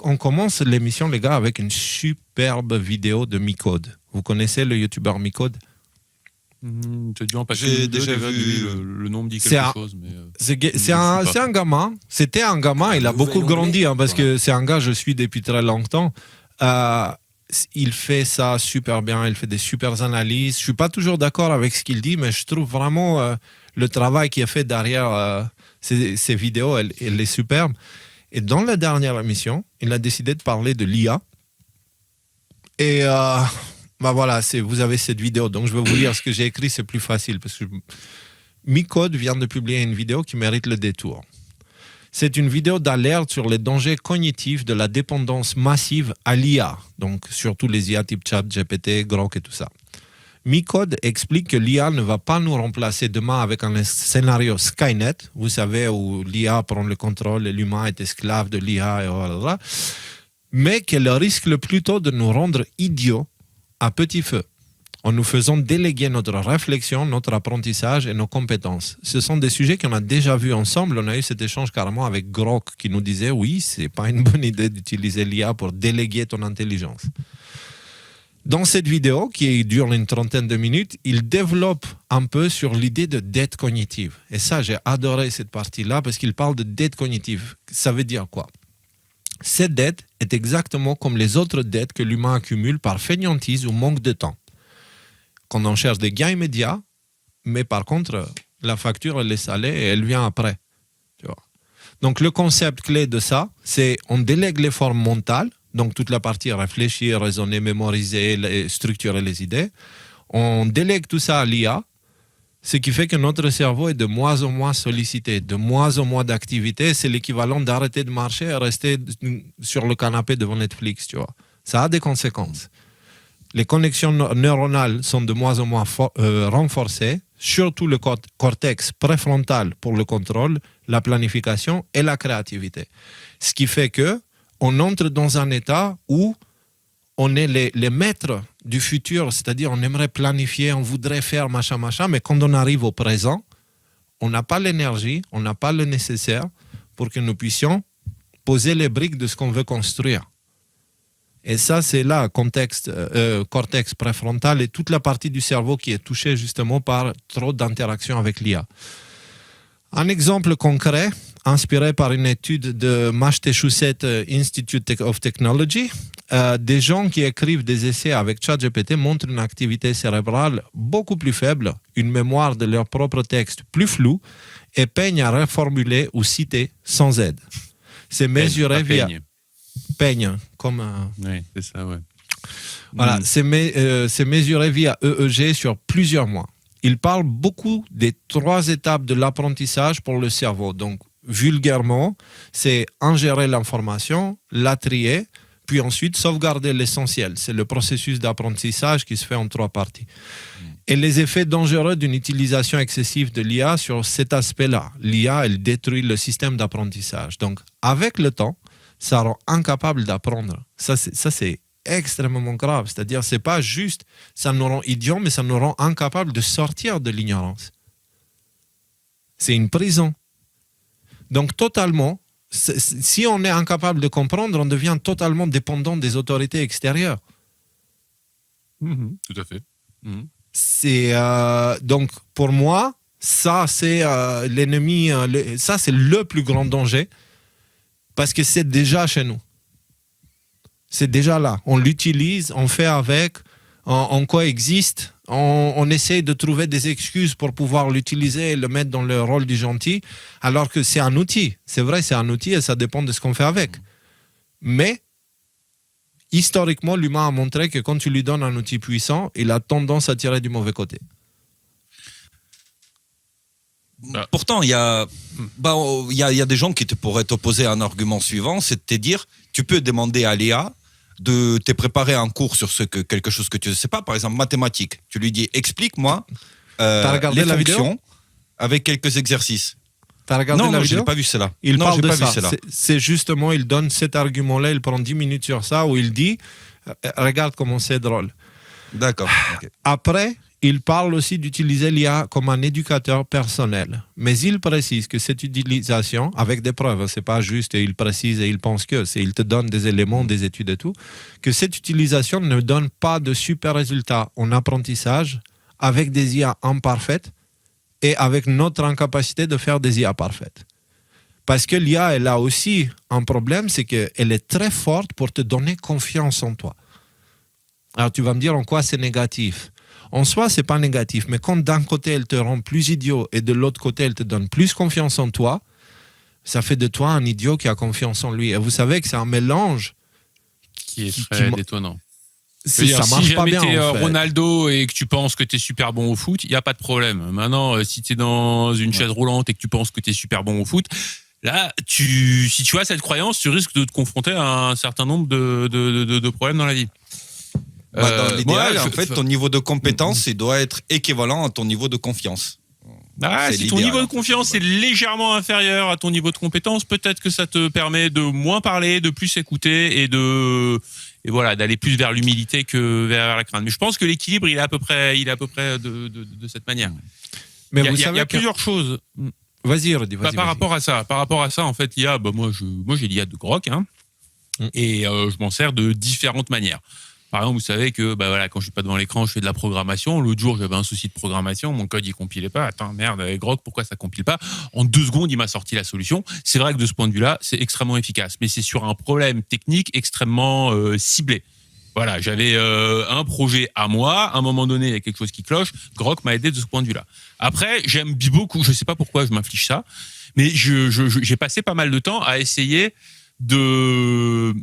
On commence l'émission, les gars, avec une superbe vidéo de Micode. Vous connaissez le youtubeur Micode? Tu as dû en passer J'ai déjà vu le nom me dit quelque chose. Mais c'est un gamin. C'était un gamin. Il a beaucoup grandi parce que c'est un gars je suis depuis très longtemps. Il fait ça super bien. Il fait des super analyses. Je suis pas toujours d'accord avec ce qu'il dit, mais je trouve vraiment le travail qu'il a fait derrière ces vidéos, elle est superbe. Et dans la dernière émission, il a décidé de parler de l'IA. Et voilà, vous avez cette vidéo. Donc, je vais vous lire ce que j'ai écrit, c'est plus facile. Parce que Micode vient de publier une vidéo qui mérite le détour. C'est une vidéo d'alerte sur les dangers cognitifs de la dépendance massive à l'IA. Donc, surtout les IA type chat, GPT, Grok et tout ça. Micode explique que l'IA ne va pas nous remplacer demain avec un scénario Skynet, vous savez, où l'IA prend le contrôle et l'humain est esclave de l'IA, et voilà, mais qu'elle risque plutôt de nous rendre idiots à petit feu, en nous faisant déléguer notre réflexion, notre apprentissage et nos compétences. Ce sont des sujets qu'on a déjà vus ensemble. On a eu cet échange carrément avec Grok qui nous disait « Oui, c'est pas une bonne idée d'utiliser l'IA pour déléguer ton intelligence ». Dans cette vidéo, qui dure une trentaine de minutes, il développe un peu sur l'idée de dette cognitive. Et ça, j'ai adoré cette partie-là parce qu'il parle de dette cognitive. Ça veut dire quoi? Cette dette est exactement comme les autres dettes que l'humain accumule par fainéantise ou manque de temps. Quand on cherche des gains immédiats, mais par contre, la facture, elle est salée et elle vient après. Tu vois. Donc, le concept clé de ça, c'est on délègue les formes mentales. Donc, toute la partie réfléchir, raisonner, mémoriser, structurer les idées. On délègue tout ça à l'IA, ce qui fait que notre cerveau est de moins en moins sollicité, de moins en moins d'activité. C'est l'équivalent d'arrêter de marcher et rester sur le canapé devant Netflix, tu vois. Ça a des conséquences. Les connexions neuronales sont de moins en moins renforcées, surtout le cortex préfrontal pour le contrôle, la planification et la créativité. Ce qui fait que on entre dans un état où on est les maîtres du futur, c'est-à-dire on aimerait planifier, on voudrait faire machin, mais quand on arrive au présent, on n'a pas l'énergie, on n'a pas le nécessaire pour que nous puissions poser les briques de ce qu'on veut construire. Et ça, c'est là, cortex préfrontal et toute la partie du cerveau qui est touchée justement par trop d'interactions avec l'IA. Un exemple concret, inspiré par une étude de Massachusetts Institute of Technology, des gens qui écrivent des essais avec ChatGPT montrent une activité cérébrale beaucoup plus faible, une mémoire de leur propre texte plus floue et peignent à reformuler ou citer sans aide. C'est mesuré via... Peigne, comme... Oui, c'est ça, ouais. Voilà, c'est mesuré via EEG sur plusieurs mois. Il parle beaucoup des 3 étapes de l'apprentissage pour le cerveau. Donc, vulgairement, c'est ingérer l'information, la trier, puis ensuite sauvegarder l'essentiel. C'est le processus d'apprentissage qui se fait en 3 parties. Et les effets dangereux d'une utilisation excessive de l'IA sur cet aspect-là. L'IA, elle détruit le système d'apprentissage. Donc, avec le temps, ça rend incapable d'apprendre. Ça, c'est extrêmement grave. C'est-à-dire, c'est pas juste, ça nous rend idiots, mais ça nous rend incapables de sortir de l'ignorance. C'est une prison. Donc, totalement, si on est incapable de comprendre, on devient totalement dépendant des autorités extérieures. Tout à fait. C'est, donc, pour moi, ça, c'est l'ennemi, ça, c'est le plus grand danger, parce que c'est déjà chez nous. C'est déjà là. On l'utilise, on fait avec, on coexiste, on essaie de trouver des excuses pour pouvoir l'utiliser et le mettre dans le rôle du gentil, alors que c'est un outil. C'est vrai, c'est un outil et ça dépend de ce qu'on fait avec. Mais, historiquement, l'humain a montré que quand tu lui donnes un outil puissant, il a tendance à tirer du mauvais côté. Pourtant, il y a des gens qui pourraient t'opposer un argument suivant, c'est de te dire, tu peux demander à l'IA de te préparer un cours sur quelque chose que tu ne sais pas, par exemple mathématiques. Tu lui dis, explique-moi les fonctions avec quelques exercices. T'as regardé la vidéo? Non, je n'ai pas vu cela. Il parle de ça. C'est justement, il donne cet argument-là, il prend 10 minutes sur ça, où il dit, regarde comment c'est drôle. D'accord. Okay. Après, il parle aussi d'utiliser l'IA comme un éducateur personnel. Mais il précise que cette utilisation, avec des preuves, c'est pas juste il précise et il pense que, il te donne des éléments, des études et tout, que cette utilisation ne donne pas de super résultats en apprentissage avec des IA imparfaites et avec notre incapacité de faire des IA parfaites. Parce que l'IA, elle a aussi un problème, c'est qu'elle est très forte pour te donner confiance en toi. Alors tu vas me dire en quoi c'est négatif. En soi, c'est pas négatif, mais quand d'un côté, elle te rend plus idiot et de l'autre côté, elle te donne plus confiance en toi, ça fait de toi un idiot qui a confiance en lui. Et vous savez que c'est un mélange qui est très détonnant. Ça marche si pas bien. Si jamais en t'es fait. Ronaldo et que tu penses que t'es super bon au foot, il n'y a pas de problème. Maintenant, si t'es dans une chaise roulante et que tu penses que t'es super bon au foot, là, si tu as cette croyance, tu risques de te confronter à un certain nombre de problèmes dans la vie. Dans l'idéal, en fait, ton niveau de compétence, il doit être équivalent à ton niveau de confiance. Si ton niveau de confiance est légèrement inférieur à ton niveau de compétence, peut-être que ça te permet de moins parler, de plus écouter et voilà, d'aller plus vers l'humilité que vers la crainte. Mais je pense que l'équilibre, il est à peu près de cette manière. Mais il y a plusieurs choses. Vas-y, Rudy, vas-y. Par rapport à ça, en fait, l'IA, moi j'ai l'IA de Grok, et je m'en sers de différentes manières. Par exemple, vous savez que quand je suis pas devant l'écran, je fais de la programmation. L'autre jour, j'avais un souci de programmation, mon code il compilait pas. Attends, merde, avec Grok, pourquoi ça compile pas? En 2 secondes, il m'a sorti la solution. C'est vrai que de ce point de vue-là, c'est extrêmement efficace, mais c'est sur un problème technique extrêmement ciblé. Voilà, j'avais un projet à moi, à un moment donné, il y a quelque chose qui cloche. Grok m'a aidé de ce point de vue-là. Après, j'aime beaucoup, je sais pas pourquoi je m'inflige ça, mais j'ai passé pas mal de temps à essayer de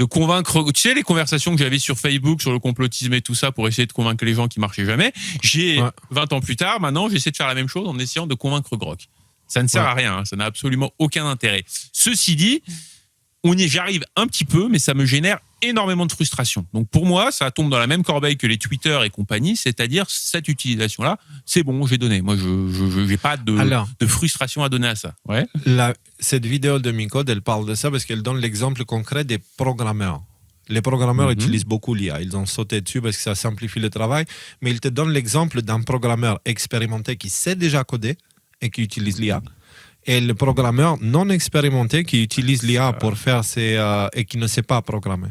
convaincre, tu sais, les conversations que j'avais sur Facebook, sur le complotisme et tout ça, pour essayer de convaincre les gens qui marchaient jamais. 20 ans plus tard, maintenant, j'essaie de faire la même chose en essayant de convaincre Grok. Ça ne sert à rien, ça n'a absolument aucun intérêt. Ceci dit, j'arrive un petit peu, mais ça me génère énormément de frustration. Donc pour moi, ça tombe dans la même corbeille que les Twitter et compagnie, c'est-à-dire cette utilisation-là, c'est bon, j'ai donné. Moi, je n'ai pas de frustration à donner à ça. Ouais. Cette vidéo de Micode, elle parle de ça parce qu'elle donne l'exemple concret des programmeurs. Les programmeurs utilisent beaucoup l'IA. Ils ont sauté dessus parce que ça simplifie le travail. Mais il te donne l'exemple d'un programmeur expérimenté qui sait déjà coder et qui utilise l'IA. Et le programmeur non expérimenté qui utilise l'IA pour faire et qui ne sait pas programmer.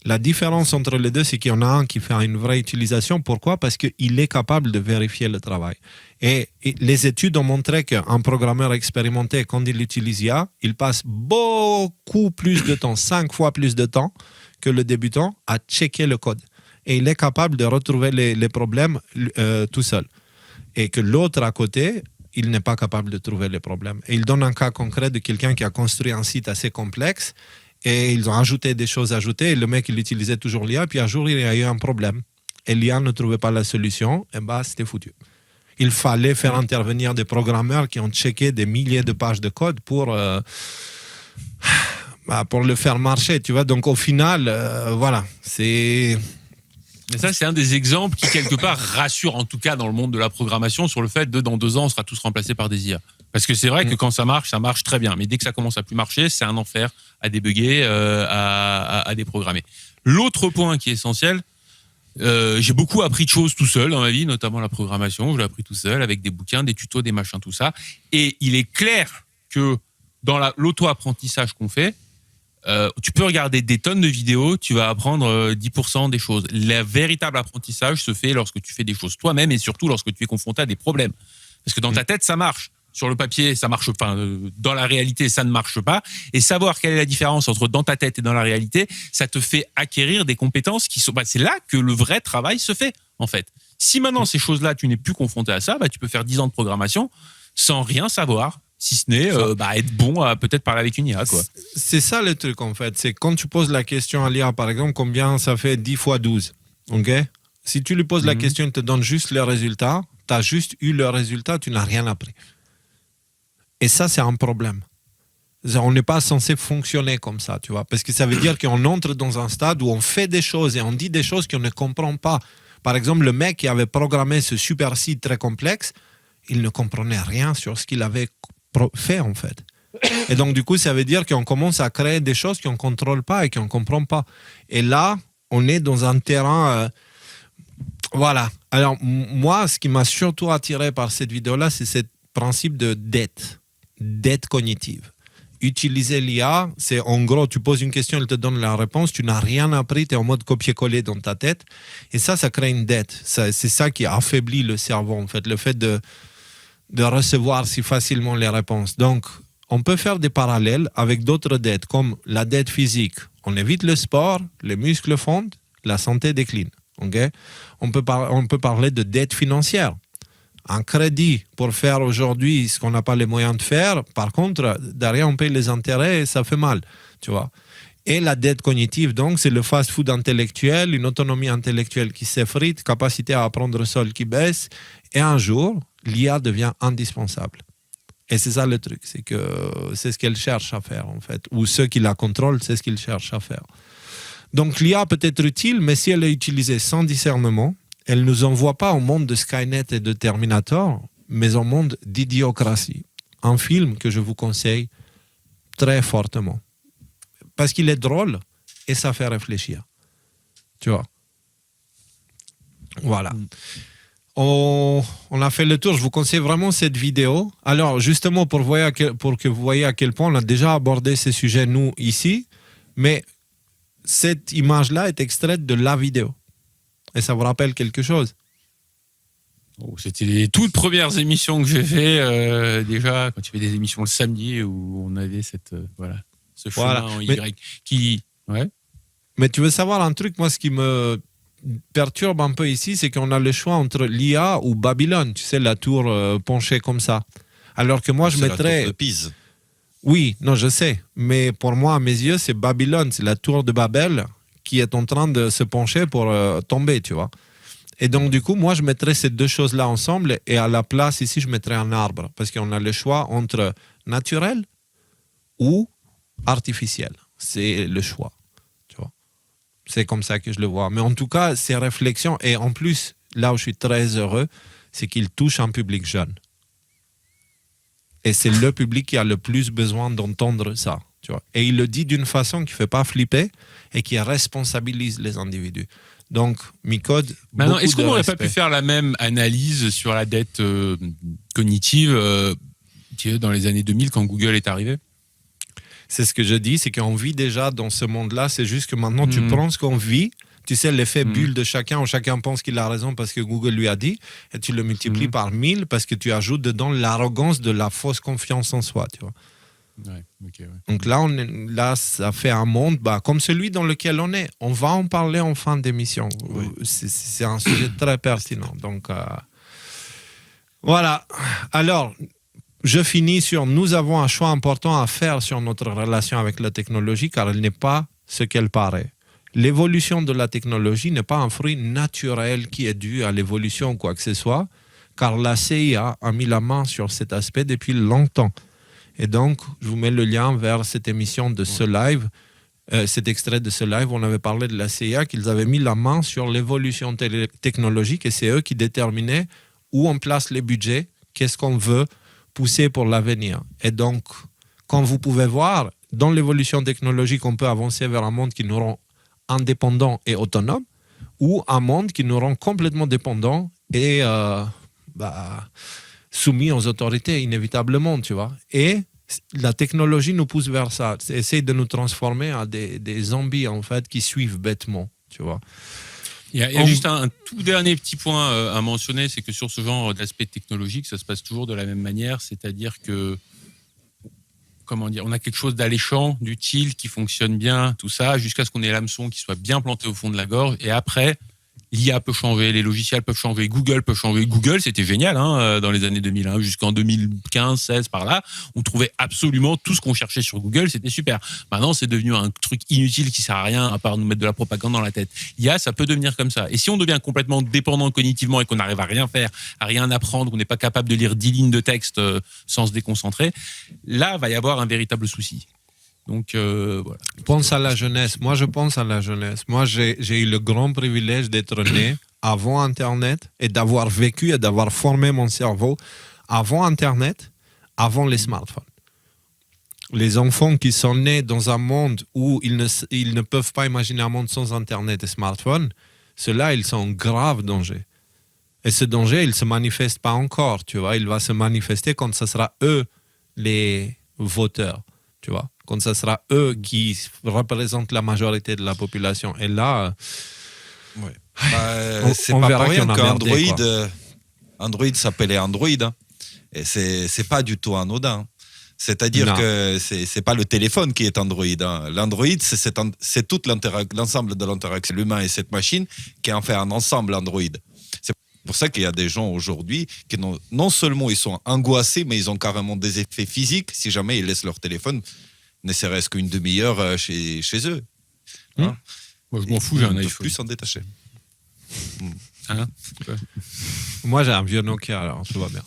La différence entre les deux, c'est qu'il y en a un qui fait une vraie utilisation. Pourquoi? Parce qu'il est capable de vérifier le travail. Et les études ont montré qu'un programmeur expérimenté, quand il utilise l'IA, il passe beaucoup plus de temps, 5 fois plus de temps que le débutant à checker le code. Et il est capable de retrouver les problèmes tout seul. Et que l'autre à côté, il n'est pas capable de trouver les problèmes. Et il donne un cas concret de quelqu'un qui a construit un site assez complexe et ils ont ajouté des choses ajoutées et le mec, il utilisait toujours l'IA, puis un jour, il y a eu un problème. Et l'IA ne trouvait pas la solution, et c'était foutu. Il fallait faire intervenir des programmeurs qui ont checké des milliers de pages de code pour le faire marcher, tu vois. Donc au final, voilà, c'est... Mais ça, c'est un des exemples qui, quelque part, rassure, en tout cas dans le monde de la programmation, sur le fait de, dans 2 ans, on sera tous remplacés par des IA. Parce que c'est vrai que quand ça marche très bien. Mais dès que ça commence à plus marcher, c'est un enfer à débugger, à déprogrammer. L'autre point qui est essentiel, j'ai beaucoup appris de choses tout seul dans ma vie, notamment la programmation. Je l'ai appris tout seul, avec des bouquins, des tutos, des machins, tout ça. Et il est clair que dans l'auto-apprentissage qu'on fait, tu peux regarder des tonnes de vidéos, tu vas apprendre 10% des choses. Le véritable apprentissage se fait lorsque tu fais des choses toi-même et surtout lorsque tu es confronté à des problèmes. Parce que dans ta tête, ça marche. Sur le papier, ça marche. Dans la réalité, ça ne marche pas. Et savoir quelle est la différence entre dans ta tête et dans la réalité, ça te fait acquérir des compétences qui sont. C'est là que le vrai travail se fait, en fait. Si maintenant ces choses-là, tu n'es plus confronté à ça, tu peux faire 10 ans de programmation sans rien savoir. Si ce n'est être bon à peut-être parler avec une IA, quoi. C'est ça le truc, en fait. C'est quand tu poses la question à l'IA, par exemple, combien ça fait 10 fois 12, ok? Si tu lui poses la question, il te donne juste le résultat, tu as juste eu le résultat, tu n'as rien appris. Et ça, c'est un problème. On n'est pas censé fonctionner comme ça, tu vois, parce que ça veut dire qu'on entre dans un stade où on fait des choses et on dit des choses qu'on ne comprend pas. Par exemple, le mec qui avait programmé ce super site très complexe, il ne comprenait rien sur ce qu'il avait fait, en fait. Et donc, du coup, ça veut dire qu'on commence à créer des choses qu'on ne contrôle pas et qu'on ne comprend pas. Et là, on est dans un terrain Voilà. Alors, moi, ce qui m'a surtout attiré par cette vidéo-là, c'est ce principe de dette cognitive. Utiliser l'IA, c'est en gros, tu poses une question, elle te donne la réponse, tu n'as rien appris, tu es en mode copier-coller dans ta tête. Et ça crée une dette. C'est ça qui affaiblit le cerveau, en fait, le fait de recevoir si facilement les réponses. Donc, on peut faire des parallèles avec d'autres dettes, comme la dette physique. On évite le sport, les muscles fondent, la santé décline. Okay? On peut parler de dette financière. Un crédit pour faire aujourd'hui ce qu'on n'a pas les moyens de faire, par contre, derrière, on paye les intérêts et ça fait mal, tu vois. Et la dette cognitive, donc, c'est le fast-food intellectuel, une autonomie intellectuelle qui s'effrite, capacité à apprendre seul qui baisse, et un jour, l'IA devient indispensable. Et c'est ça le truc, c'est que c'est ce qu'elle cherche à faire, en fait. Ou ceux qui la contrôlent, c'est ce qu'ils cherchent à faire. Donc l'IA peut être utile, mais si elle est utilisée sans discernement, elle ne nous envoie pas au monde de Skynet et de Terminator, mais au monde d'Idiocratie. Un film que je vous conseille très fortement. Parce qu'il est drôle et ça fait réfléchir. Tu vois. Voilà. On a fait le tour. Je vous conseille vraiment cette vidéo. Alors, justement, pour que vous voyez à quel point on a déjà abordé ces sujets, nous, ici, mais cette image-là est extraite de la vidéo. Et ça vous rappelle quelque chose? C'était les toutes premières émissions que j'ai fait déjà, quand tu fais des émissions le samedi où on avait ce chemin en Y qui... Ouais. Mais tu veux savoir un truc, moi, ce qui me perturbe un peu ici, c'est qu'on a le choix entre l'IA ou Babylone, tu sais, la tour penchée comme ça. Alors que moi, je mettrais... la tour de Pise. Oui, non, je sais. Mais pour moi, à mes yeux, c'est Babylone, c'est la tour de Babel qui est en train de se pencher pour tomber, tu vois. Et donc, du coup, moi, je mettrais ces deux choses-là ensemble et à la place, ici, je mettrais un arbre parce qu'on a le choix entre naturel ou artificiel. C'est le choix, tu vois. C'est comme ça que je le vois. Mais en tout cas, ces réflexions, et en plus, là où je suis très heureux, c'est qu'il touche un public jeune. Et c'est le public qui a le plus besoin d'entendre ça. Tu vois. Et il le dit d'une façon qui ne fait pas flipper et qui responsabilise les individus. Donc, Micode, maintenant, est-ce qu'on n'aurait pas pu faire la même analyse sur la dette cognitive dans les années 2000 quand Google est arrivé? C'est ce que je dis, c'est qu'on vit déjà dans ce monde-là. C'est juste que maintenant, tu prends ce qu'on vit. Tu sais, l'effet bulle de chacun, où chacun pense qu'il a raison parce que Google lui a dit, et tu le multiplies par 1000 parce que tu ajoutes dedans l'arrogance de la fausse confiance en soi, tu vois. Ouais, okay, ouais. Donc là, ça fait un monde comme celui dans lequel on est. On va en parler en fin d'émission. Oui. C'est un sujet très pertinent. Donc, voilà. Alors, je finis sur nous avons un choix important à faire sur notre relation avec la technologie car elle n'est pas ce qu'elle paraît. L'évolution de la technologie n'est pas un fruit naturel qui est dû à l'évolution ou quoi que ce soit, car la CIA a mis la main sur cet aspect depuis longtemps. Et donc, je vous mets le lien vers cette émission de ce live, cet extrait de ce live. On avait parlé de la CIA, qu'ils avaient mis la main sur l'évolution technologique et c'est eux qui déterminaient où on place les budgets, qu'est-ce qu'on veut pousser pour l'avenir. Et donc, comme vous pouvez voir, dans l'évolution technologique, on peut avancer vers un monde qui nous rend indépendants et autonomes ou un monde qui nous rend complètement dépendants et soumis aux autorités inévitablement, tu vois. Et la technologie nous pousse vers ça. Essaye de nous transformer en des zombies, en fait, qui suivent bêtement, tu vois. Il y a juste un tout dernier petit point à mentionner, c'est que sur ce genre d'aspect technologique, ça se passe toujours de la même manière, c'est-à-dire que on a quelque chose d'alléchant, d'utile, qui fonctionne bien, tout ça, jusqu'à ce qu'on ait l'hameçon qui soit bien planté au fond de la gorge. Et après, l'IA peut changer, les logiciels peuvent changer, Google peut changer. Google, c'était génial dans les années 2000, jusqu'en 2015, 16, par là. On trouvait absolument tout ce qu'on cherchait sur Google, c'était super. Maintenant, c'est devenu un truc inutile qui sert à rien, à part nous mettre de la propagande dans la tête. l'IA, ça peut devenir comme ça. Et si on devient complètement dépendant cognitivement et qu'on n'arrive à rien faire, à rien apprendre, on n'est pas capable de lire 10 lignes de texte sans se déconcentrer, là, va y avoir un véritable souci. Donc, voilà. Pense à la jeunesse. Moi, je pense à la jeunesse. Moi, j'ai eu le grand privilège d'être né avant Internet et d'avoir vécu et d'avoir formé mon cerveau avant Internet, avant les smartphones. Les enfants qui sont nés dans un monde où ils ne peuvent pas imaginer un monde sans Internet et smartphone, ceux-là, ils sont en grave danger. Et ce danger, il ne se manifeste pas encore, tu vois. Il va se manifester quand ce sera eux les voteurs, tu vois. Quand ce sera eux qui représentent la majorité de la population. Et là, c'est on pas verra pour rien qu'il y en a qu'Android merdé, quoi. Android s'appelait Android. Hein. Et c'est pas du tout anodin. C'est-à-dire Non. que c'est pas le téléphone qui est Android. Hein. L'Android, c'est tout l'ensemble de l'interaction, l'humain et cette machine, qui en fait un ensemble Android. C'est pour ça qu'il y a des gens aujourd'hui qui non seulement ils sont angoissés, mais ils ont carrément des effets physiques si jamais ils laissent leur téléphone, ne serait-ce qu'une demi-heure chez eux. Hein. Moi, je m'en fous, j'ai un Ils ne peuvent iPhone. plus s'en détacher. Hein moi, j'ai un vieux Nokia, alors tout va bien.